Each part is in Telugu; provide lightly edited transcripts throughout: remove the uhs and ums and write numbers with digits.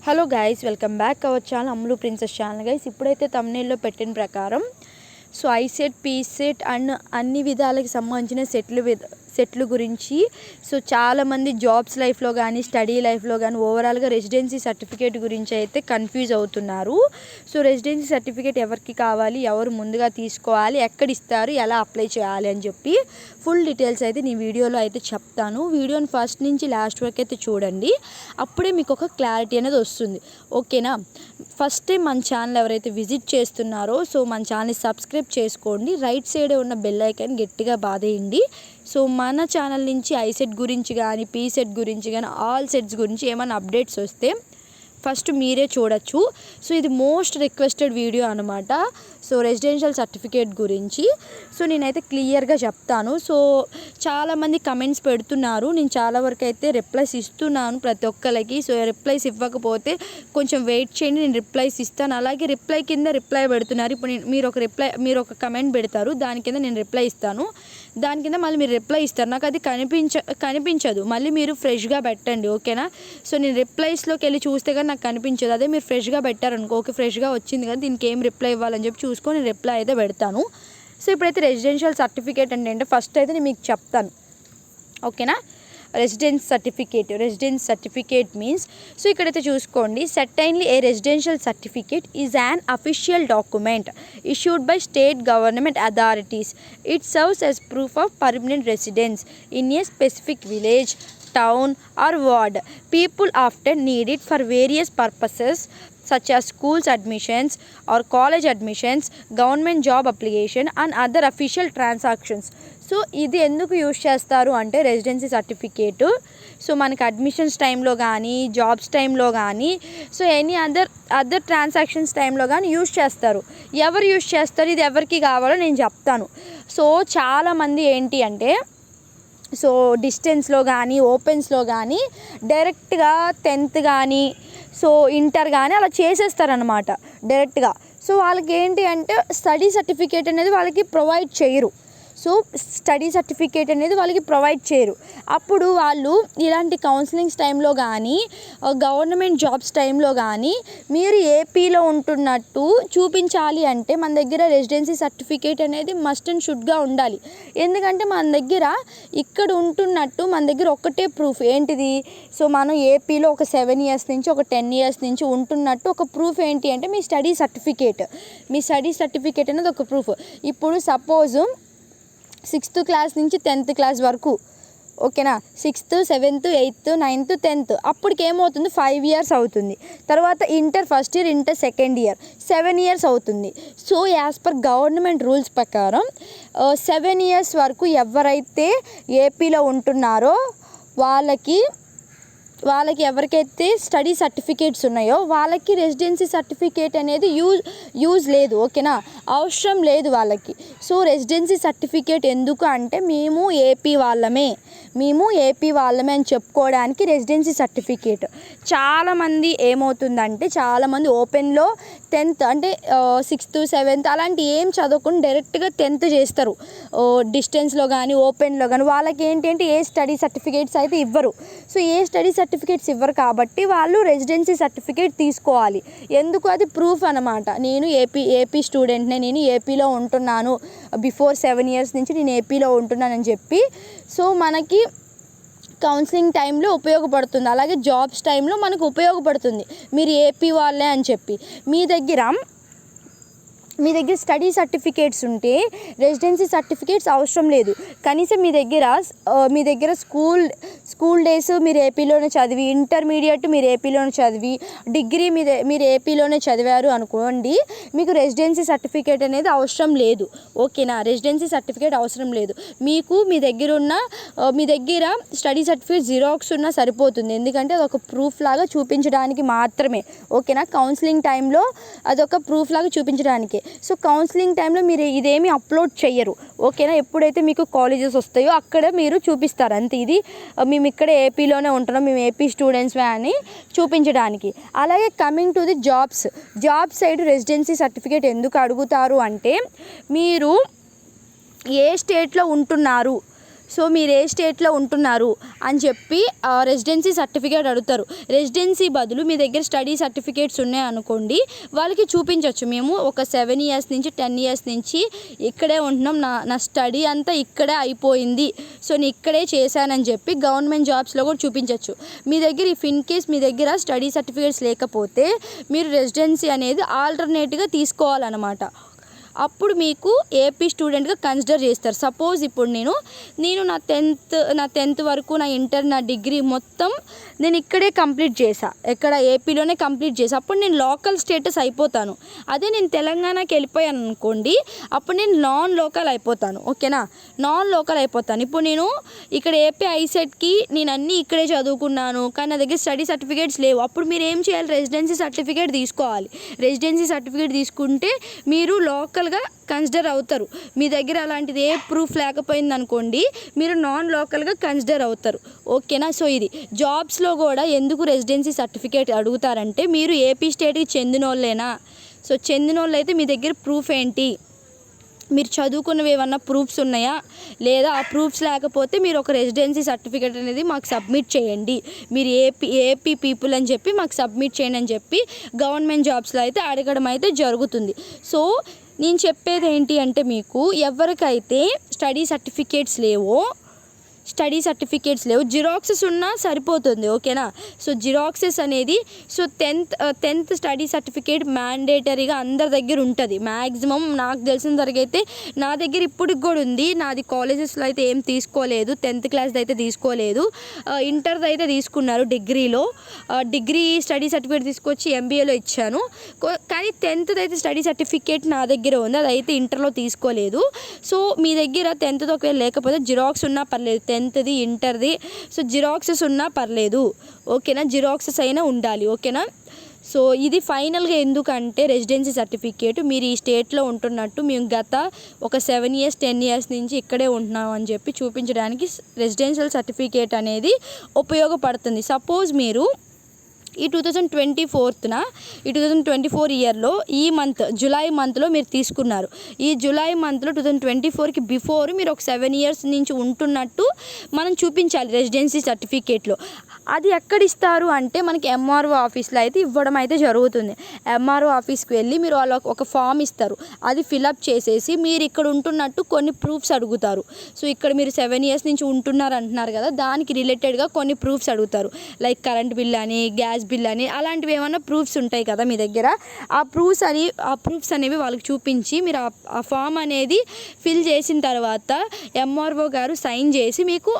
Hello guys, welcome back our channel Ammulu princess channel. Guys, ఇప్పుడైతే థంబ్నెయిల్లో పెట్టిన ప్రకారం ఐసెట్ పీసెట్ అండ్ అన్ని విధాలకు సంబంధించిన సెట్లు గురించి చాలామంది జాబ్స్ లైఫ్లో కానీ స్టడీ లైఫ్లో కానీ ఓవరాల్గా రెసిడెన్సీ సర్టిఫికేట్ గురించి అయితే కన్ఫ్యూజ్ అవుతున్నారు. రెసిడెన్సీ సర్టిఫికేట్ ఎవరికి కావాలి, ఎవరు ముందుగా తీసుకోవాలి, ఎక్కడ ఇస్తారు, ఎలా అప్లై చేయాలి అని చెప్పి ఫుల్ డీటెయిల్స్ అయితే నేను వీడియోలో అయితే చెప్తాను. వీడియోని ఫస్ట్ నుంచి లాస్ట్ వరకు అయితే చూడండి, అప్పుడే మీకు ఒక క్లారిటీ అనేది వస్తుంది. ఓకేనా? ఫస్ట్ టైం మన ఛానల్ ఎవరైతే విజిట్ చేస్తున్నారో మన ఛానల్ని సబ్స్క్రైబ్ చేసుకోండి. రైట్ సైడే ఉన్న బెల్ ఐకాన్ గట్టిగా బాదేయండి. మన ఛానల్ నుంచి ఐసెట్ గురించి కానీ పీసెట్ గురించి కానీ ఆల్ సెట్స్ గురించి ఏమైనా అప్డేట్స్ వస్తే ఫస్ట్ మీరే చూడొచ్చు. ఇది మోస్ట్ రిక్వెస్టెడ్ వీడియో అనమాట. రెసిడెన్షియల్ సర్టిఫికేట్ గురించి నేనైతే క్లియర్గా చెప్తాను. చాలామంది కమెంట్స్ పెడుతున్నారు, నేను చాలా వరకు అయితే రిప్లైస్ ఇస్తున్నాను ప్రతి ఒక్కరికి. రిప్లైస్ ఇవ్వకపోతే కొంచెం వెయిట్ చేయండి, నేను రిప్లైస్ ఇస్తాను. అలాగే రిప్లై కింద రిప్లై పెడుతున్నారు. ఇప్పుడు మీరు ఒక కమెంట్ పెడతారు, దాని కింద నేను రిప్లై ఇస్తాను. దాని కింద మళ్ళీ మీరు రిప్లై ఇస్తారు, నాకు అది కనిపించదు. మళ్ళీ మీరు ఫ్రెష్గా పెట్టండి. ఓకేనా? నేను రిప్లైస్లోకి వెళ్ళి చూస్తే కానీ నాకు కనిపించదు. అదే మీరు ఫ్రెష్గా పెట్టారనుకో, ఓకే ఫ్రెష్గా వచ్చింది కానీ దీనికి ఏం రిప్లై ఇవ్వాలని చెప్పి చూసుకొని రిప్లై అయితే పెడతాను. ఇప్పుడైతే రెసిడెన్షియల్ సర్టిఫికేట్ అంటే ఫస్ట్ అయితే నేను మీకు చెప్తాను. ఓకేనా? రెసిడెన్స్ సర్టిఫికేట్ మీన్స్ ఇక్కడైతే చూసుకోండి, certainly A residential certificate is an official document issued by state government authorities. It serves as proof of permanent residence in a specific village, town or ward. People often need it for various purposes such as schools admissions or college admissions, government job application and other official transactions. ఇది ఎందుకు యూజ్ చేస్తారు అంటే రెసిడెన్సీ సర్టిఫికేటు మనకి అడ్మిషన్స్ టైంలో కానీ జాబ్స్ టైంలో కానీ ఎనీ అదర్ ట్రాన్సాక్షన్స్ టైంలో కానీ యూజ్ చేస్తారు. ఎవరు యూజ్ చేస్తారు, ఇది ఎవరికి కావాలో నేను చెప్తాను. చాలామంది ఏంటి అంటే డిస్టెన్స్లో కానీ ఓపెన్స్లో కానీ డైరెక్ట్గా 10th కానీ ఇంటర్ కానీ అలా చేసేస్తారనమాట డైరెక్ట్గా. వాళ్ళకి ఏంటి అంటే స్టడీ సర్టిఫికేట్ అనేది వాళ్ళకి ప్రొవైడ్ చేయరు. అప్పుడు వాళ్ళు ఇలాంటి కౌన్సిలింగ్స్ టైంలో కానీ గవర్నమెంట్ జాబ్స్ టైంలో కానీ మీరు ఏపీలో ఉంటున్నట్టు చూపించాలి అంటే మన దగ్గర రెసిడెన్సీ సర్టిఫికేట్ అనేది మస్ట్ అండ్ షుడ్గా ఉండాలి. ఎందుకంటే మన దగ్గర ఇక్కడ ఉంటున్నట్టు మన దగ్గర ఒక్కటే ప్రూఫ్ ఏంటిది, మనం ఏపీలో ఒక 7 years నుంచి ఒక 10 years నుంచి ఉంటున్నట్టు ఒక ప్రూఫ్ ఏంటి అంటే మీ స్టడీ సర్టిఫికేట్ అనేది ఒక ప్రూఫ్. ఇప్పుడు సపోజ్ 6th క్లాస్ నుంచి 10th క్లాస్ వరకు, ఓకేనా, 6th 7th 8th 9th 10th అప్పటికి ఏమవుతుంది 5 years అవుతుంది. తర్వాత inter first year, inter second year 7 years అవుతుంది. యాజ్ పర్ గవర్నమెంట్ రూల్స్ ప్రకారం 7 years వరకు ఎవరైతే ఏపీలో ఉంటున్నారో వాళ్ళకి ఎవరికైతే స్టడీ సర్టిఫికేట్స్ ఉన్నాయో వాళ్ళకి రెసిడెన్సీ సర్టిఫికేట్ అనేది యూజ్ లేదు. ఓకేనా? అవసరం లేదు వాళ్ళకి. రెసిడెన్సీ సర్టిఫికేట్ ఎందుకు అంటే మేము ఏపీ వాళ్ళమే అని చెప్పుకోవడానికి రెసిడెన్సీ సర్టిఫికేట్. చాలామంది ఏమవుతుందంటే చాలామంది ఓపెన్లో 10th అంటే 6th 7th అలాంటి ఏం చదవకుండా డైరెక్ట్గా 10th చేస్తారు. డిస్టెన్స్లో కానీ ఓపెన్లో కానీ వాళ్ళకి ఏంటంటే ఏ స్టడీ సర్టిఫికేట్స్ అయితే ఇవ్వరు. ఏ స్టడీ సర్టిఫికేట్స్ ఇవ్వరు కాబట్టి వాళ్ళు రెసిడెన్సీ సర్టిఫికేట్ తీసుకోవాలి. ఎందుకు? అది ప్రూఫ్ అనమాట. నేను ఏపీ స్టూడెంట్నే, నేను ఏపీలో ఉంటున్నాను, బిఫోర్ 7 years నుంచి నేను ఏపీలో ఉంటున్నానని చెప్పి మనకి కౌన్సిలింగ్ టైంలో ఉపయోగపడుతుంది. అలాగే జాబ్స్ టైంలో మనకు ఉపయోగపడుతుంది మీరు ఏపీ వాళ్ళే అని చెప్పి. మీ దగ్గర స్టడీ సర్టిఫికేట్స్ ఉంటే రెసిడెన్సీ సర్టిఫికేట్స్ అవసరం లేదు. కనీసం మీ దగ్గర స్కూల్ డేస్ మీరు ఏపీలోనే చదివి, ఇంటర్మీడియట్ మీరు ఏపీలోనే చదివి, డిగ్రీ మీరు ఏపీలోనే చదివారు అనుకోండి, మీకు రెసిడెన్సీ సర్టిఫికేట్ అనేది అవసరం లేదు. ఓకేనా? రెసిడెన్సీ సర్టిఫికేట్ అవసరం లేదు. మీకు మీ దగ్గర స్టడీ సర్టిఫికేట్ జిరాక్స్ ఉన్నా సరిపోతుంది. ఎందుకంటే అదొక ప్రూఫ్ లాగా చూపించడానికి మాత్రమే. ఓకేనా? కౌన్సిలింగ్ టైంలో అదొక ప్రూఫ్ లాగా చూపించడానికి. కౌన్సిలింగ్ టైంలో మీరు ఇదేమీ అప్లోడ్ చెయ్యరు. ఓకేనా? ఎప్పుడైతే మీకు కాలేజెస్ వస్తాయో అక్కడ మీరు చూపిస్తారు అంతే. ఇది మేము ఇక్కడ ఏపీలోనే ఉంటున్నాం, మేము ఏపీ స్టూడెంట్స్వే అని చూపించడానికి. అలాగే coming to the job side residency certificate ఎందుకు అడుగుతారు అంటే మీరు ఏ స్టేట్లో ఉంటున్నారు, సో మీరు ఏ స్టేట్లో ఉంటున్నారు అని చెప్పి రెసిడెన్సీ సర్టిఫికేట్ అడుగుతారు. రెసిడెన్సీ బదులు మీ దగ్గర స్టడీ సర్టిఫికేట్స్ ఉన్నాయనుకోండి, వాళ్ళకి చూపించవచ్చు, మేము ఒక 7 ఇయర్స్ నుంచి 10 ఇయర్స్ నుంచి ఇక్కడే ఉంటున్నాం, నా స్టడీ అంతా ఇక్కడే అయిపోయింది, సో నేను ఇక్కడే చేశానని చెప్పి గవర్నమెంట్ జాబ్స్లో కూడా చూపించవచ్చు. మీ దగ్గర ఇఫ్ ఇన్ కేస్ మీ దగ్గర స్టడీ సర్టిఫికేట్స్ లేకపోతే మీరు రెసిడెన్సీ అనేది ఆల్టర్నేట్గా తీసుకోవాలన్నమాట. అప్పుడు మీకు ఏపీ స్టూడెంట్గా కన్సిడర్ చేస్తారు. సపోజ్ ఇప్పుడు నేను నా టెన్త్ వరకు, నా ఇంటర్, నా డిగ్రీ మొత్తం నేను ఇక్కడే కంప్లీట్ చేశా, ఎక్కడ ఏపీలోనే కంప్లీట్ చేశా, అప్పుడు నేను లోకల్ స్టేటస్ అయిపోతాను. అదే నేను తెలంగాణకి వెళ్ళిపోయాను అనుకోండి, అప్పుడు నేను నాన్ లోకల్ అయిపోతాను. ఓకేనా, నాన్ లోకల్ అయిపోతాను. ఇప్పుడు నేను ఇక్కడ ఏపీ ఐసెట్కి నేను అన్నీ ఇక్కడే చదువుకున్నాను, కానీ నా దగ్గర స్టడీ సర్టిఫికేట్స్ లేవు. అప్పుడు మీరు ఏం చేయాలి, రెసిడెన్సీ సర్టిఫికేట్ తీసుకోవాలి. రెసిడెన్సీ సర్టిఫికేట్ తీసుకుంటే మీరు లోకల్గా కన్సిడర్ అవుతారు. మీ దగ్గర అలాంటిది ఏ ప్రూఫ్ లేకపోయింది అనుకోండి, మీరు నాన్ లోకల్గా కన్సిడర్ అవుతారు. ఓకేనా. సో ఇది జాబ్స్లో కూడా ఎందుకు రెసిడెన్సీ సర్టిఫికేట్ అడుగుతారంటే, మీరు ఏపీ స్టేట్కి చెందిన వాళ్ళేనా, సో చెందిన వాళ్ళు అయితే మీ దగ్గర ప్రూఫ్ ఏంటి, మీరు చదువుకున్నవి ఏమన్నా ప్రూఫ్స్ ఉన్నాయా, లేదా ఆ ప్రూఫ్స్ లేకపోతే మీరు ఒక రెసిడెన్సీ సర్టిఫికేట్ అనేది మాకు సబ్మిట్ చేయండి, మీరు ఏపీ పీపుల్ అని చెప్పి మాకు సబ్మిట్ చేయండి అని చెప్పి గవర్నమెంట్ జాబ్స్లో అయితే అడగడం అయితే జరుగుతుంది. సో నేను చెప్పేది ఏంటి అంటే, మీకు ఎవరికైతే స్టడీ సర్టిఫికేట్స్ లేవో జిరాక్సెస్ ఉన్నా సరిపోతుంది. ఓకేనా. సో జిరాక్సెస్ అనేది టెన్త్ స్టడీ సర్టిఫికేట్ మ్యాండేటరీగా అందరి దగ్గర ఉంటుంది. మ్యాక్సిమం నాకు తెలిసిన వరకు అయితే నా దగ్గర ఇప్పటికి కూడా ఉంది. నాది కాలేజెస్లో అయితే ఏం తీసుకోలేదు, 10th క్లాస్ది అయితే తీసుకోలేదు, ఇంటర్ది అయితే తీసుకున్నారు. డిగ్రీ స్టడీ సర్టిఫికేట్ తీసుకొచ్చి ఎంబీఏలో ఇచ్చాను. కానీ 10th అయితే స్టడీ సర్టిఫికేట్ నా దగ్గర ఉంది, అదైతే ఇంటర్లో తీసుకోలేదు. సో మీ దగ్గర 10th ఒకవేళ లేకపోతే జిరాక్స్ ఉన్నా పర్లేదు, 10th ఇంటర్ది, సో జిరాక్సెస్ ఉన్నా పర్లేదు. ఓకేనా, జిరాక్సెస్ అయినా ఉండాలి. ఓకేనా. సో ఇది ఫైనల్గా ఎందుకంటే, రెసిడెన్సీ సర్టిఫికేట్ మీరు ఈ స్టేట్లో ఉంటున్నట్టు మేము గత ఒక 7 ఇయర్స్ 10 ఇయర్స్ నుంచి ఇక్కడే ఉంటున్నాం అని చెప్పి చూపించడానికి రెసిడెన్షియల్ సర్టిఫికేట్ అనేది ఉపయోగపడుతుంది. సపోజ్ మీరు ఈ 2024 ఇయర్లో ఈ జూలై మంత్లో మీరు తీసుకున్నారు. ఈ జూలై మంత్లో 2024కి బిఫోర్ మీరు ఒక 7 ఇయర్స్ నుంచి ఉంటున్నట్టు మనం చూపించాలి రెసిడెన్సీ సర్టిఫికేట్లో. అది ఎక్కడ ఇస్తారు అంటే, మనకి ఎంఆర్ఓ ఆఫీస్లో అయితే ఇవ్వడం అయితే జరుగుతుంది. ఎంఆర్ఓ ఆఫీస్కి వెళ్ళి మీరు వాళ్ళకి ఒక ఫామ్ ఇస్తారు, అది ఫిలప్ చేసేసి మీరు ఇక్కడ ఉంటున్నట్టు కొన్ని ప్రూఫ్స్ అడుగుతారు. సో ఇక్కడ మీరు 7 ఇయర్స్ నుంచి ఉంటున్నారు అంటున్నారు కదా, దానికి రిలేటెడ్గా కొన్ని ప్రూఫ్స్ అడుగుతారు. లైక్ కరెంట్ బిల్ అని, గ్యాస్ బిల్ అని, అలాంటివి ఏమన్నా ప్రూఫ్స్ ఉంటాయి కదా మీ దగ్గర. ఆ ప్రూఫ్స్ అనేవి వాళ్ళకి చూపించి మీరు ఆ ఫామ్ అనేది ఫిల్ చేసిన తర్వాత ఎంఆర్ఓ గారు సైన్ చేసి మీకు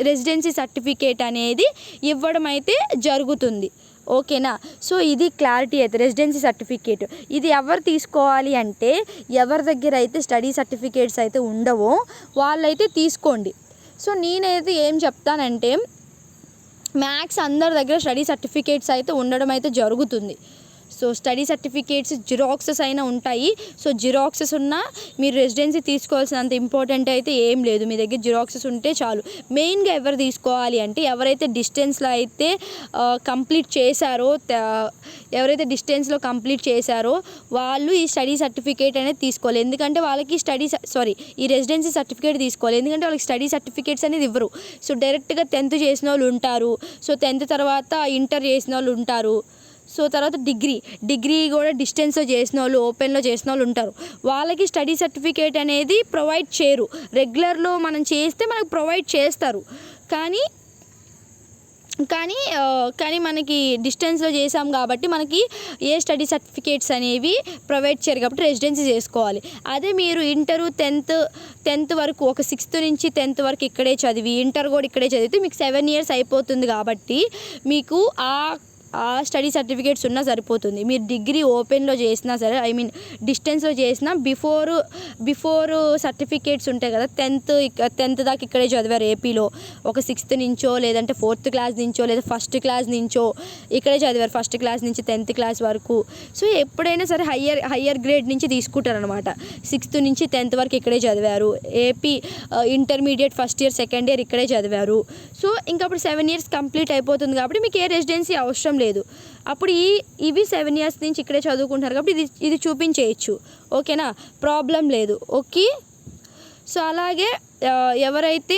రెసిడెన్సీ సర్టిఫికేట్ అనేది ఇవ్వడం అయితే జరుగుతుంది. ఓకేనా. సో ఇది క్లారిటీ అయితే రెసిడెన్సీ సర్టిఫికేట్ ఇది ఎవరు తీసుకోవాలి అంటే, ఎవరి దగ్గర అయితే స్టడీ సర్టిఫికేట్స్ అయితే ఉండవో వాళ్ళైతే తీసుకోండి. సో నేనైతే ఏం చెప్తానంటే, మ్యాక్స్ అందరి దగ్గర స్టడీ సర్టిఫికేట్స్ అయితే ఉండడం అయితే జరుగుతుంది. సో స్టడీ సర్టిఫికేట్స్ జిరాక్సెస్ అయినా ఉంటాయి. సో జిరాక్సెస్ ఉన్నా మీరు రెసిడెన్సీ తీసుకోవాల్సినంత ఇంపార్టెంట్ అయితే ఏం లేదు, మీ దగ్గర జిరాక్సెస్ ఉంటే చాలు. మెయిన్గా ఎవరు తీసుకోవాలి అంటే, ఎవరైతే డిస్టెన్స్లో అయితే కంప్లీట్ చేశారో వాళ్ళు ఈ స్టడీ సర్టిఫికేట్ అనేది తీసుకోవాలి. ఎందుకంటే వాళ్ళకి ఈ రెసిడెన్సీ సర్టిఫికేట్ తీసుకోవాలి, ఎందుకంటే వాళ్ళకి స్టడీ సర్టిఫికేట్స్ అనేది ఇవ్వరు. సో డైరెక్ట్గా 10th చేసిన వాళ్ళు ఉంటారు, సో 10th తర్వాత ఇంటర్ చేసిన వాళ్ళు ఉంటారు, సో తర్వాత డిగ్రీ కూడా డిస్టెన్స్లో చేసిన వాళ్ళు, ఓపెన్లో చేసిన వాళ్ళు ఉంటారు. వాళ్ళకి స్టడీ సర్టిఫికేట్ అనేది ప్రొవైడ్ చేయరు. రెగ్యులర్లో మనం చేస్తే మనకు ప్రొవైడ్ చేస్తారు, కానీ మనకి డిస్టెన్స్లో చేసాం కాబట్టి మనకి ఏ స్టడీ సర్టిఫికేట్స్ అనేవి ప్రొవైడ్ చేయరు, కాబట్టి రెసిడెన్సీ చేసుకోవాలి. అదే మీరు ఇంటరు 10th వరకు, ఒక 6th నుంచి 10th వరకు ఇక్కడే చదివి, ఇంటర్ కూడా ఇక్కడే చదివితే మీకు 7 ఇయర్స్ అయిపోతుంది. కాబట్టి మీకు ఆ స్టడీ సర్టిఫికేట్స్ ఉన్నా సరిపోతుంది. మీరు డిగ్రీ ఓపెన్లో చేసినా సరే, డిస్టెన్స్లో చేసినా బిఫోర్ సర్టిఫికేట్స్ ఉంటాయి కదా, 10th దాకా ఇక్కడే చదివారు ఏపీలో, ఒక 6th నుంచో లేదంటే 4th క్లాస్ నుంచో లేదా 1st క్లాస్ నుంచో ఇక్కడే చదివారు, 1st క్లాస్ నుంచి 10th క్లాస్ వరకు. సో ఎప్పుడైనా సరే హయ్యర్ గ్రేడ్ నుంచి తీసుకుంటారనమాట. 6th నుంచి 10th వరకు ఇక్కడే చదివారు, AP intermediate 1st year 2nd year ఇక్కడే చదివారు. సో ఇంకా అప్పుడు 7 ఇయర్స్ కంప్లీట్ అయిపోతుంది కాబట్టి మీకు ఏ రెసిడెన్సీ అవసరం లేదు. అప్పుడు ఇవి 7 ఇయర్స్ నుంచి ఇక్కడే చదువుకుంటారు కాబట్టి ఇది చూపించేయచ్చు. ఓకేనా, ప్రాబ్లం లేదు. ఓకే. సో అలాగే ఎవరైతే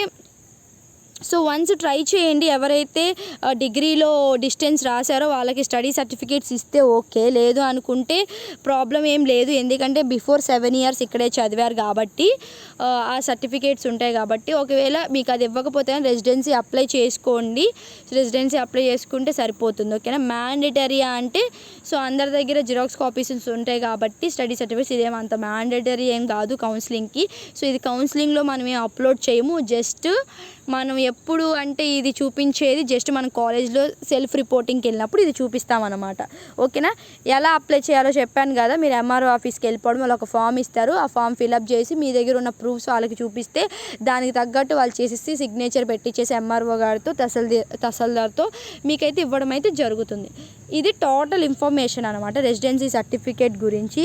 సో వన్స్ ట్రై చేయండి. ఎవరైతే డిగ్రీలో డిస్టెన్స్ రాశారో వాళ్ళకి స్టడీ సర్టిఫికేట్స్ ఇస్తే ఓకే, లేదు అనుకుంటే ప్రాబ్లం ఏం లేదు. ఎందుకంటే బిఫోర్ 7 years ఇక్కడే చదివారు కాబట్టి ఆ సర్టిఫికేట్స్ ఉంటాయి కాబట్టి. ఒకవేళ మీకు అది ఇవ్వకపోతే రెసిడెన్సీ అప్లై చేసుకోండి. రెసిడెన్సీ అప్లై చేసుకుంటే సరిపోతుంది, ఓకేనా. మ్యాండేటరీయా అంటే సో అందరి దగ్గర జిరాక్స్ కాపీస్ ఉంటాయి కాబట్టి స్టడీ సర్టిఫికేట్స్ ఇదేమో అంత మ్యాండేటరీ ఏం కాదు కౌన్సిలింగ్కి. సో ఇది కౌన్సిలింగ్లో మనం ఏం అప్లోడ్ చేయము. జస్ట్ మనం ఎప్పుడు అంటే ఇది చూపించేది జస్ట్ మనం కాలేజ్లో సెల్ఫ్ రిపోర్టింగ్కి వెళ్ళినప్పుడు ఇది చూపిస్తామన్నమాట, ఓకేనా. ఎలా అప్లై చేయాలో చెప్పాను కదా. మీరు ఎంఆర్ఓ ఆఫీస్కి వెళ్ళిపోవడం, వాళ్ళు ఒక ఫామ్ ఇస్తారు. ఆ ఫామ్ ఫిలప్ చేసి మీ దగ్గర ఉన్న ప్రూఫ్స్ వాళ్ళకి చూపిస్తే దానికి తగ్గట్టు వాళ్ళు చేసేసి సిగ్నేచర్ పెట్టించేసి ఎంఆర్ఓ గారితో తహసీల్దార్తో మీకైతే ఇవ్వడం అయితే జరుగుతుంది. ఇది టోటల్ ఇన్ఫర్మేషన్ అనమాట రెసిడెన్సీ సర్టిఫికేట్ గురించి.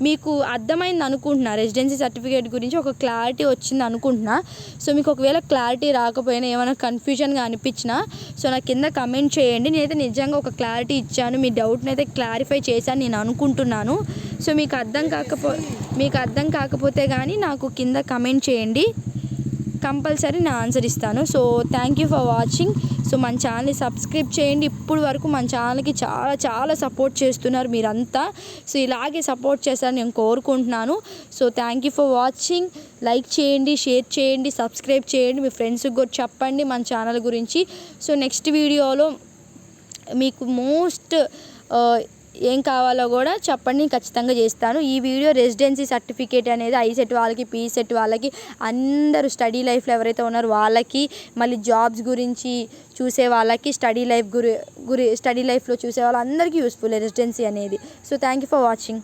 మీకు అర్థమైంది అనుకుంటున్నా, రెసిడెన్సీ సర్టిఫికేట్ గురించి ఒక క్లారిటీ వచ్చింది అనుకుంటున్నా. సో మీకు ఒకవేళ క్లారిటీ రాకపోయినా ఏమైనా కన్ఫ్యూజన్గా అనిపించినా సో నాకు కింద కమెంట్ చేయండి. నేనైతే నిజంగా ఒక క్లారిటీ ఇచ్చాను, మీ డౌట్ని అయితే క్లారిఫై చేశాను నేను అనుకుంటున్నాను. సో మీకు అర్థం కాకపోతే కానీ నాకు కింద కమెంట్ చేయండి, కంపల్సరీ నేను ఆన్సర్ ఇస్తాను. So thank you for watching. So మన ఛానల్ని సబ్స్క్రైబ్ చేయండి. ఇప్పుడు వరకు మన ఛానల్కి చాలా చాలా సపోర్ట్ చేస్తున్నారు మీరంతా. సో ఇలాగే సపోర్ట్ చేస్తారని నేను కోరుకుంటున్నాను. So thank you for watching. Like చేయండి, షేర్ చేయండి, సబ్స్క్రైబ్ చేయండి, మీ ఫ్రెండ్స్కి కూడా చెప్పండి మన ఛానల్ గురించి. సో నెక్స్ట్ వీడియోలో మీకు ఏం కావాలో కూడా చెప్పండి, ఖచ్చితంగా చేస్తాను. ఈ వీడియో రెసిడెన్సీ సర్టిఫికేట్ అనేది ఐసెట్ వాళ్ళకి, పీసెట్ వాళ్ళకి, అందరూ స్టడీ లైఫ్లో ఎవరైతే ఉన్నారో వాళ్ళకి, మళ్ళీ జాబ్స్ గురించి చూసే వాళ్ళకి, స్టడీ లైఫ్లో చూసే వాళ్ళందరికీ యూస్ఫుల్ రెసిడెన్సీ అనేది. So thank you for watching.